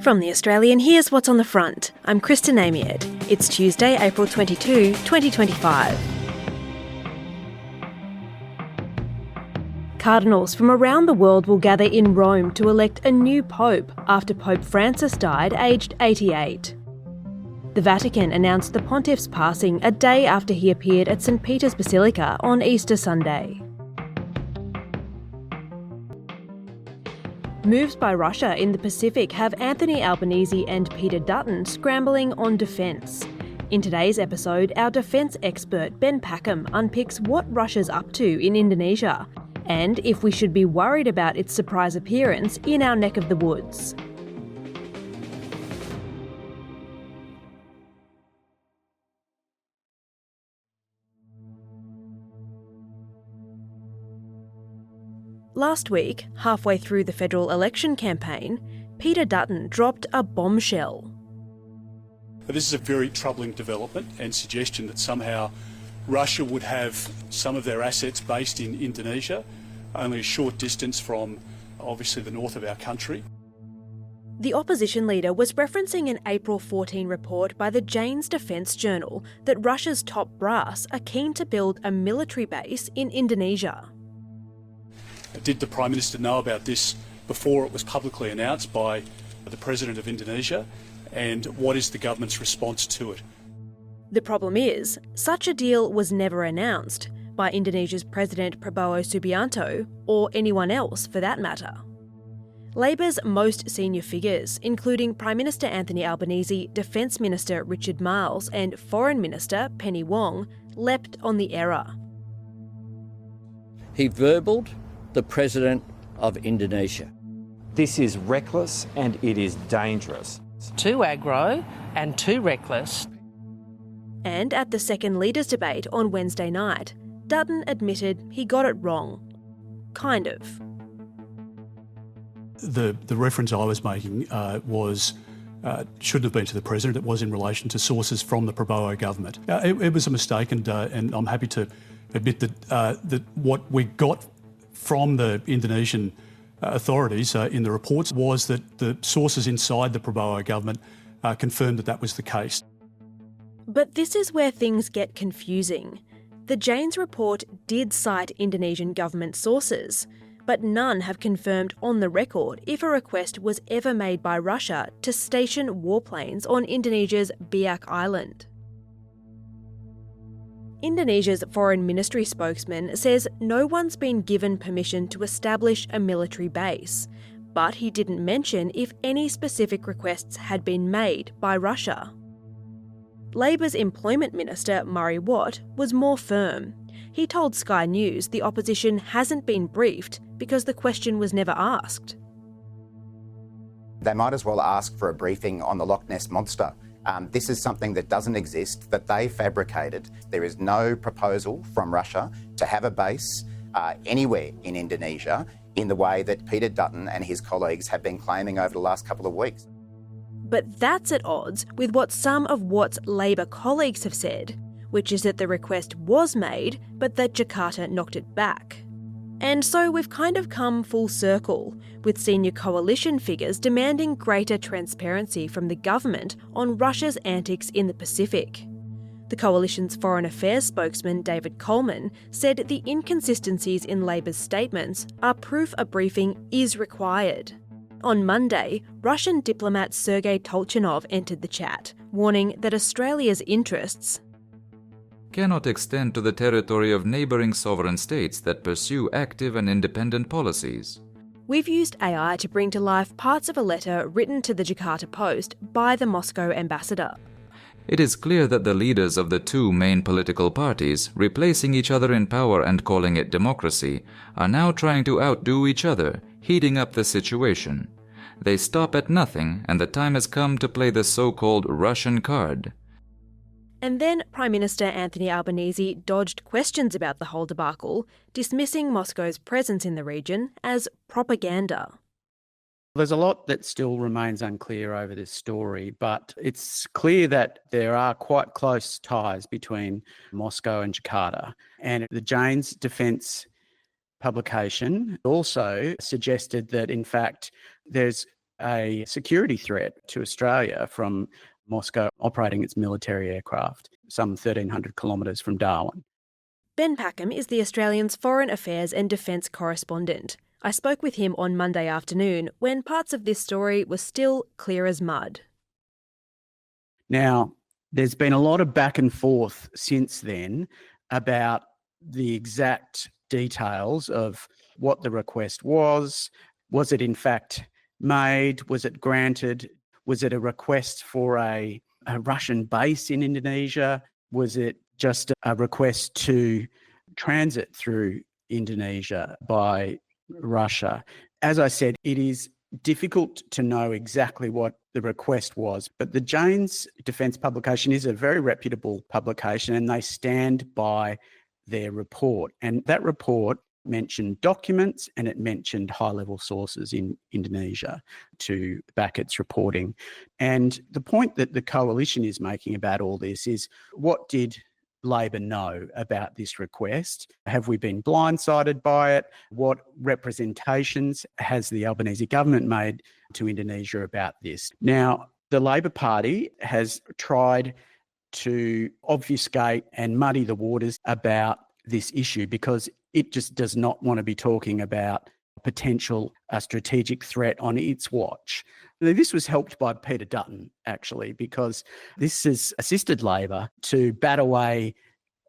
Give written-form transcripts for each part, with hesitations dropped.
From The Australian, here's what's on the front. I'm Kristen Amiad. It's Tuesday, April 22, 2025. Cardinals from around the world will gather in Rome to elect a new pope after Pope Francis died aged 88. The Vatican announced the pontiff's passing a day after he appeared at St Peter's Basilica on Easter Sunday. Moves by Russia in the Pacific have Anthony Albanese and Peter Dutton scrambling on defence. In today's episode, our defence expert Ben Packham unpicks what Russia's up to in Indonesia and if we should be worried about its surprise appearance in our neck of the woods. Last week, halfway through the federal election campaign, Peter Dutton dropped a bombshell. This is a very troubling development and suggestion that somehow Russia would have some of their assets based in Indonesia, only a short distance from, obviously, the north of our country. The opposition leader was referencing an April 14 report by the Jane's Defence Journal that Russia's top brass are keen to build a military base in Indonesia. Did the Prime Minister know about this before it was publicly announced by the President of Indonesia? And what is the government's response to it? The problem is, such a deal was never announced by Indonesia's President Prabowo Subianto, or anyone else for that matter. Labor's most senior figures, including Prime Minister Anthony Albanese, Defence Minister Richard Marles and Foreign Minister Penny Wong, leapt on the error. He verbaled the President of Indonesia. This is reckless and it is dangerous. Too aggro and too reckless. And at the second leaders' debate on Wednesday night, Dutton admitted he got it wrong. Kind of. The reference I was making shouldn't have been to the President. It was in relation to sources from the Prabowo government. It was a mistake, and I'm happy to admit that what we got from the Indonesian authorities in the reports was that the sources inside the Prabowo government confirmed that was the case. But this is where things get confusing. The Jane's report did cite Indonesian government sources, but none have confirmed on the record if a request was ever made by Russia to station warplanes on Indonesia's Biak Island. Indonesia's Foreign Ministry spokesman says no one's been given permission to establish a military base, but he didn't mention if any specific requests had been made by Russia. Labor's Employment Minister, Murray Watt, was more firm. He told Sky News the opposition hasn't been briefed because the question was never asked. They might as well ask for a briefing on the Loch Ness Monster. This is something that doesn't exist, that they fabricated. There is no proposal from Russia to have a base anywhere in Indonesia in the way that Peter Dutton and his colleagues have been claiming over the last couple of weeks. But that's at odds with what some of Watt's Labor colleagues have said, which is that the request was made, but that Jakarta knocked it back. And so we've kind of come full circle, with senior coalition figures demanding greater transparency from the government on Russia's antics in the Pacific. The coalition's foreign affairs spokesman David Coleman said the inconsistencies in Labor's statements are proof a briefing is required. On Monday, Russian diplomat Sergei Tolchanov entered the chat, warning that Australia's interests cannot extend to the territory of neighbouring sovereign states that pursue active and independent policies. We've used AI to bring to life parts of a letter written to the Jakarta Post by the Moscow ambassador. It is clear that the leaders of the two main political parties, replacing each other in power and calling it democracy, are now trying to outdo each other, heating up the situation. They stop at nothing, and the time has come to play the so-called Russian card. And then Prime Minister Anthony Albanese dodged questions about the whole debacle, dismissing Moscow's presence in the region as propaganda. There's a lot that still remains unclear over this story, but it's clear that there are quite close ties between Moscow and Jakarta. And the Jane's Defence publication also suggested that, in fact, there's a security threat to Australia from Moscow operating its military aircraft some 1,300 kilometres from Darwin. Ben Packham is the Australian's Foreign Affairs and Defence correspondent. I spoke with him on Monday afternoon when parts of this story were still clear as mud. Now, there's been a lot of back and forth since then about the exact details of what the request was. Was it in fact made? Was it granted? Was it a request for a Russian base in Indonesia? Was it just a request to transit through Indonesia by Russia? As I said, it is difficult to know exactly what the request was, but the Janes Defence publication is a very reputable publication and they stand by their report. And that report mentioned documents and it mentioned high-level sources in Indonesia to back its reporting. And the point that the coalition is making about all this is, what did Labor know about this request? Have we been blindsided by it? What representations has the Albanese government made to Indonesia about this? Now, the Labor Party has tried to obfuscate and muddy the waters about this issue because it just does not want to be talking about potential strategic threat on its watch. Now, this was helped by Peter Dutton, actually, because this has assisted Labor to bat away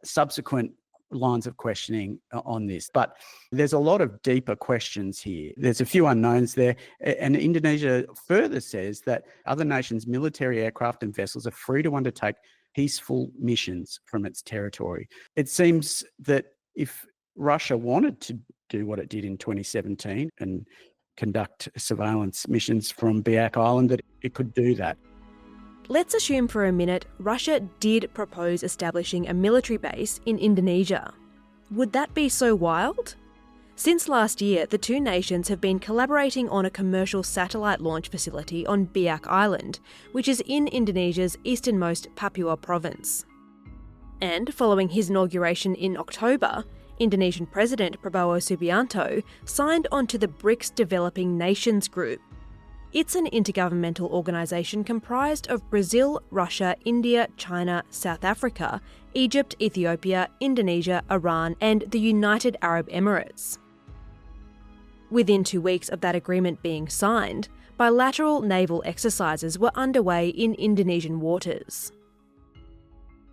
subsequent lines of questioning on this. But there's a lot of deeper questions here. There's a few unknowns there. And Indonesia further says that other nations' military aircraft and vessels are free to undertake peaceful missions from its territory. It seems that if Russia wanted to do what it did in 2017 and conduct surveillance missions from Biak Island, that it could do that. Let's assume for a minute Russia did propose establishing a military base in Indonesia. Would that be so wild? Since last year, the two nations have been collaborating on a commercial satellite launch facility on Biak Island, which is in Indonesia's easternmost Papua province. And following his inauguration in October, Indonesian President Prabowo Subianto signed onto the BRICS Developing Nations Group. It's an intergovernmental organisation comprised of Brazil, Russia, India, China, South Africa, Egypt, Ethiopia, Indonesia, Iran, and the United Arab Emirates. Within 2 weeks of that agreement being signed, bilateral naval exercises were underway in Indonesian waters.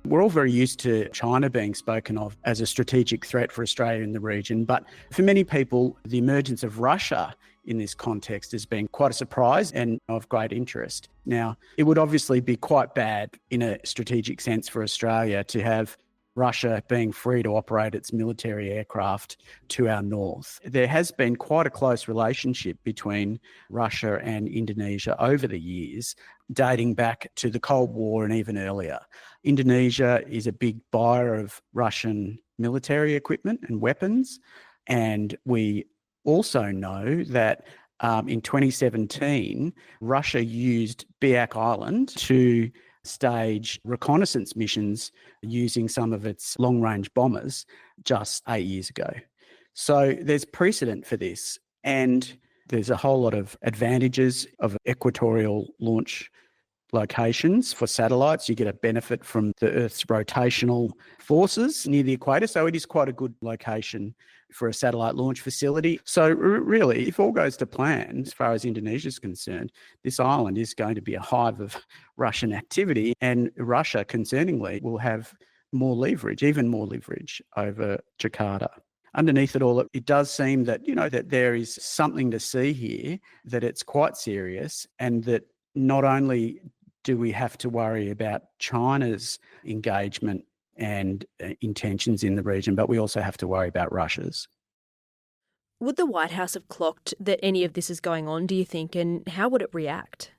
We're all very used to China being spoken of as a strategic threat for Australia in the region, but for many people, the emergence of Russia in this context has been quite a surprise and of great interest. Now, it would obviously be quite bad in a strategic sense for Australia to have Russia being free to operate its military aircraft to our north. There has been quite a close relationship between Russia and Indonesia over the years, dating back to the Cold War and even earlier. Indonesia is a big buyer of Russian military equipment and weapons, and we also know that in 2017, Russia used Biak Island to stage reconnaissance missions using some of its long-range bombers just 8 years ago. So there's precedent for this, and there's a whole lot of advantages of equatorial launch locations for satellites. You get a benefit from the Earth's rotational forces near the equator, so it is quite a good location for a satellite launch facility. So really, if all goes to plan, as far as Indonesia is concerned, this island is going to be a hive of Russian activity, and Russia, concerningly, will have more leverage, even more leverage over Jakarta. Underneath it all, it does seem that, that there is something to see here, that it's quite serious, and that not only do we have to worry about China's engagement and intentions in the region, but we also have to worry about Russia's. Would the White House have clocked that any of this is going on, do you think, and how would it react?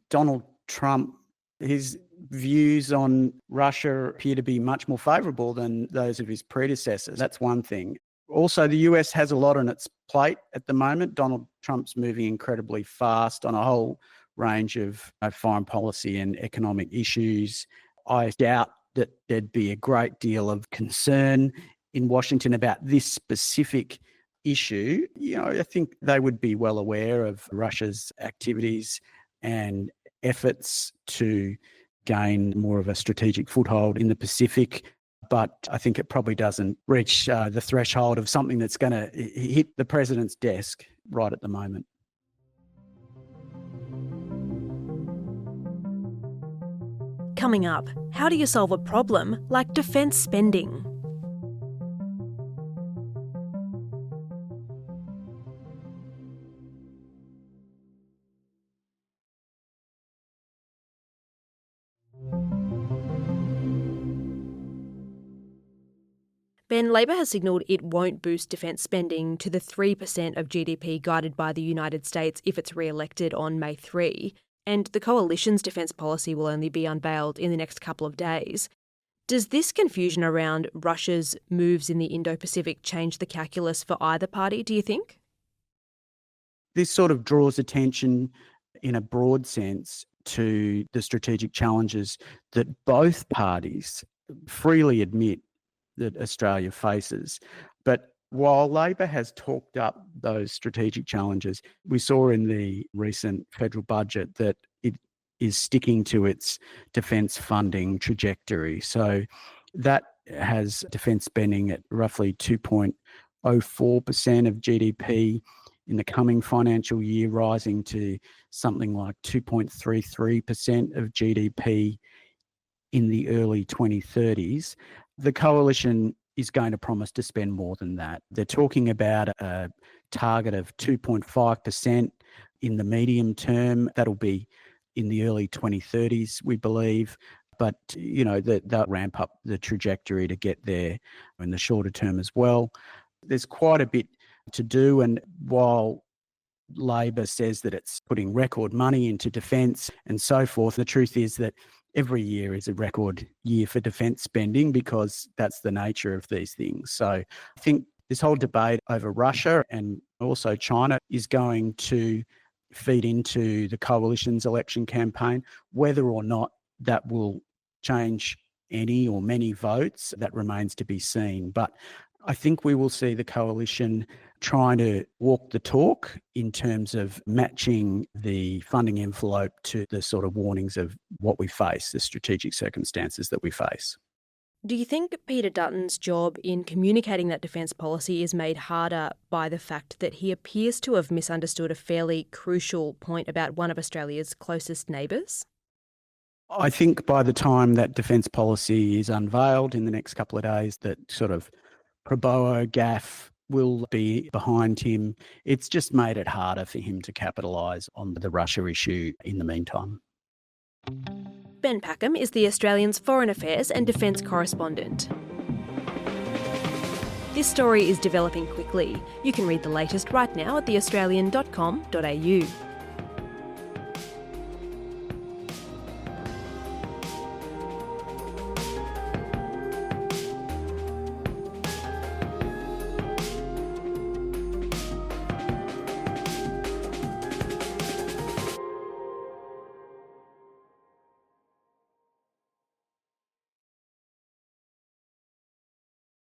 Donald Trump, his views on Russia appear to be much more favourable than those of his predecessors. That's one thing. Also, the US has a lot on its plate at the moment. Donald Trump's moving incredibly fast on a whole range of foreign policy and economic issues. I doubt that there'd be a great deal of concern in Washington about this specific issue, I think they would be well aware of Russia's activities and efforts to gain more of a strategic foothold in the Pacific. But I think it probably doesn't reach the threshold of something that's going to hit the president's desk right at the moment. Coming up, how do you solve a problem like defence spending? Ben, Labor has signalled it won't boost defence spending to the 3% of GDP guided by the United States if it's re-elected on May 3, and the coalition's defence policy will only be unveiled in the next couple of days. Does this confusion around Russia's moves in the Indo-Pacific change the calculus for either party, do you think? This sort of draws attention in a broad sense to the strategic challenges that both parties freely admit that Australia faces. But while Labor has talked up those strategic challenges, we saw in the recent federal budget that it is sticking to its defence funding trajectory. So that has defence spending at roughly 2.04% of GDP in the coming financial year, rising to something like 2.33% of GDP in the early 2030s. The coalition is going to promise to spend more than that. They're talking about a target of 2.5% in the medium term. That'll be in the early 2030s, we believe. But, they'll ramp up the trajectory to get there in the shorter term as well. There's quite a bit to do. And while Labor says that it's putting record money into defence and so forth, the truth is that every year is a record year for defence spending because that's the nature of these things. So I think this whole debate over Russia and also China is going to feed into the coalition's election campaign. Whether or not that will change any or many votes, that remains to be seen. But I think we will see the coalition trying to walk the talk in terms of matching the funding envelope to the sort of warnings of what we face, the strategic circumstances that we face. Do you think Peter Dutton's job in communicating that defence policy is made harder by the fact that he appears to have misunderstood a fairly crucial point about one of Australia's closest neighbours? I think by the time that defence policy is unveiled in the next couple of days, that sort of Prabowo gaffe will be behind him. It's just made it harder for him to capitalise on the Russia issue in the meantime. Ben Packham is the Australian's Foreign Affairs and Defence correspondent. This story is developing quickly. You can read the latest right now at theaustralian.com.au.